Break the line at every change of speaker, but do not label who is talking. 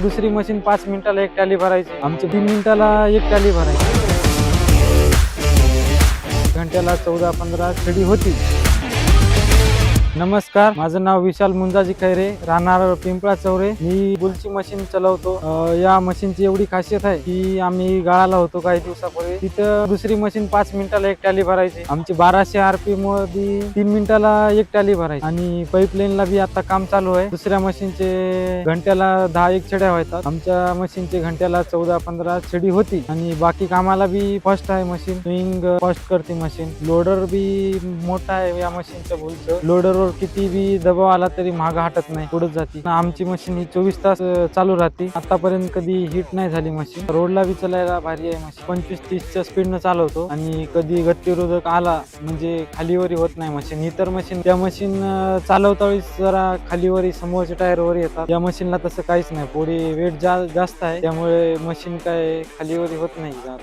दुसरी मशीन 5 मिनिटाला एक टॅली भरायची, आमची 3 मिनिटाला एक टॅली भरायची. घंट्याला 14-15 छडी होती. नमस्कार, माझं नाव विशाल मुंजाजी खैरे, राहणार पिंपळा चौरे. मी बुलची मशीन चालवतो. या मशीनची एवढी खासियत आहे की आम्ही गाळाला होतो काही दिवसापूर्वी. तिथं दुसरी मशीन 5 मिनिटाला एक टॅली भरायची. आमची 1200 RPM मध्ये 3 मिनिटाला एक टॅली भरायची. आणि पाईपलाईनला बी आता काम चालू आहे. दुसऱ्या मशीनचे घंट्याला 10-1 छड्या होतात. आमच्या मशीनचे घंट्याला 14-15 छडी होती. आणि बाकी कामाला बी फास्ट आहे मशीन. स्विंग फास्ट करते मशीन. लोडर बी मोठा आहे या मशीनच्या बुलचं. लोडर किती बी दबाव आला तरी माग हटत नाही, पुढे जाते. आमची मशीन ही 24 तास चालू राहते. आतापर्यंत कधी हिट नाही झाली मशीन. रोडला बी चालायला भारी आहे मशीन. 25-30च्या स्पीडनं चालवतो. आणि कधी गतिरोधक आला म्हणजे खालीवरी होत नाही मशीन. इतर मशीन त्या मशीन चालवता वेळेस जरा खालीवरी समोरच्या टायरवर येतात. या मशीनला तसं काहीच नाही. पुढे वेट जास्त आहे त्यामुळे मशीन काय खालीवरी होत नाही जात.